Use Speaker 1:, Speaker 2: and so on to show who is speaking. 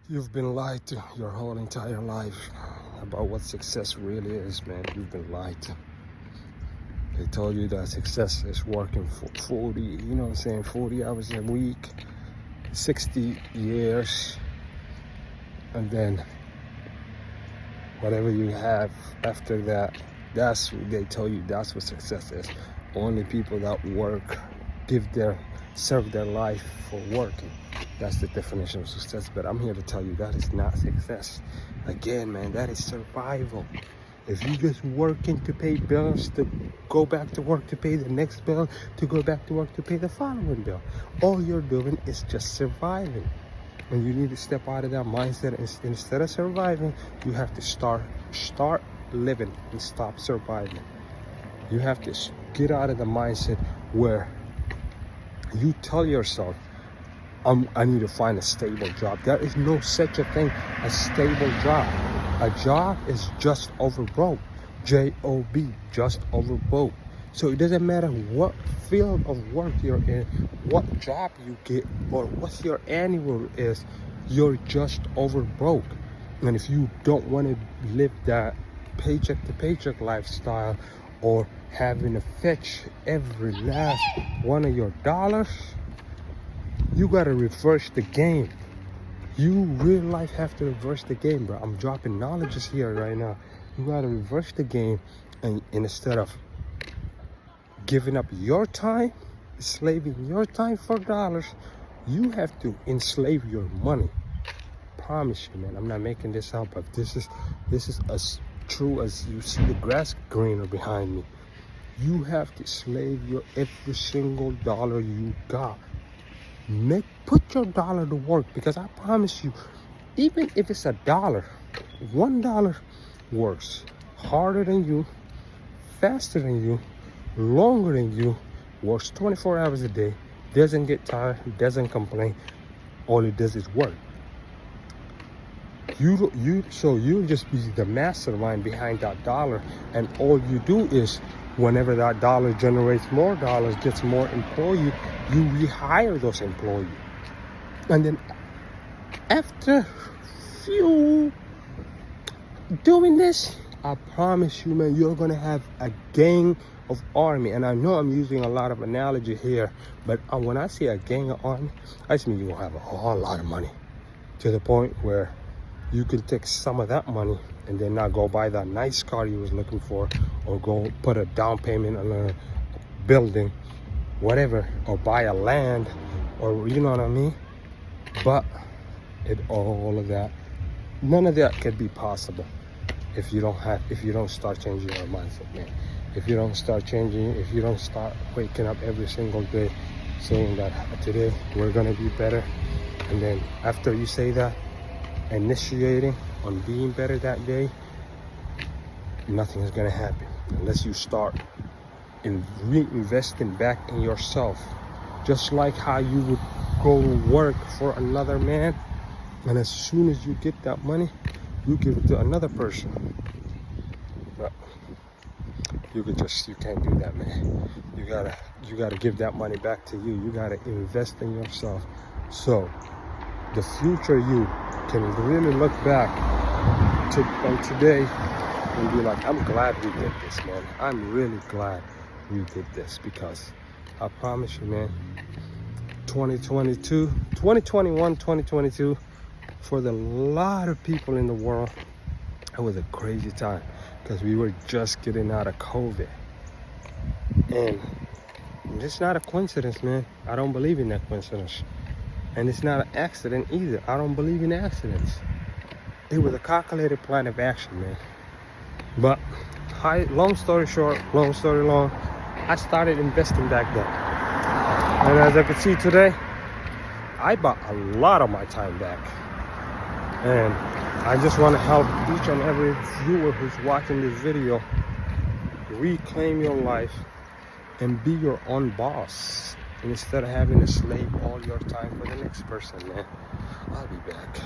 Speaker 1: You've been lied to your whole entire life about what success really is, man. You've been lied to. They told you that success is working for 40, 40 hours a week, 60 years, and then whatever you have after that, that's what they tell you, that's what success is. Only people that work, serve their life for working. That's the definition of success. But I'm here to tell you that is not success. Again, man, that is survival. If you just working to pay bills, to go back to work to pay the next bill, to go back to work to pay the following bill, all you're doing is just surviving. And you need to step out of that mindset. Instead of surviving, you have to start living and stop surviving. You have to get out of the mindset where you tell yourself, I need to find a stable job. There is no such a thing as stable job. A job is just over broke. J-O-B, just over broke. So it doesn't matter what field of work you're in, what job you get, or what your annual is, you're just over broke. And if you don't want to live that paycheck to paycheck lifestyle, or having to fetch every last one of your dollars, you gotta reverse the game. You real life have to reverse the game, bro. I'm dropping knowledges here right now. You gotta reverse the game, and instead of giving up your time, enslaving your time for dollars, you have to enslave your money. Promise you, man. I'm not making this up, but this is as true as you see the grass greener behind me. You have to slave your every single dollar you got. Put your dollar to work, because I promise you, even if it's $1, $1 works harder than you, faster than you, longer than you, works 24 hours a day, doesn't get tired, doesn't complain. All it does is work. So you'll just be the mastermind behind that dollar, and all you do is, whenever that dollar generates more dollars, gets more employees, you rehire those employees. And then after few doing this, I promise you, man, you're gonna have a gang of army. And I know I'm using a lot of analogy here, but when I say a gang of army, I just mean you're gonna have a whole lot of money, to the point where you can take some of that money and then not go buy that nice car you was looking for, or go put a down payment on a building, whatever, or buy a land, or you know what I mean? But all of that, none of that could be possible if you don't start changing your mindset, man. If you don't start changing, if you don't start waking up every single day saying that today we're gonna be better, and then after you say that, initiating on being better that day, nothing is gonna happen unless you start reinvesting back in yourself. Just like how you would go to work for another man, and as soon as you get that money, you give it to another person. But you can't do that, man. You gotta give that money back to you. You gotta invest in yourself, so the future you can really look back on today and be like, I'm glad we did this, man. I'm really glad we did this, because I promise you, man, 2021, 2022, for the lot of people in the world, it was a crazy time, because we were just getting out of COVID. And it's not a coincidence, man. I don't believe in that coincidence. And it's not an accident either. I don't believe in accidents. It was a calculated plan of action, man. But long story short, long story long, I started investing back then. And as I can see today, I bought a lot of my time back. And I just want to help each and every viewer who's watching this video reclaim your life and be your own boss, instead of having to slave all your time for the next person, man. I'll be back.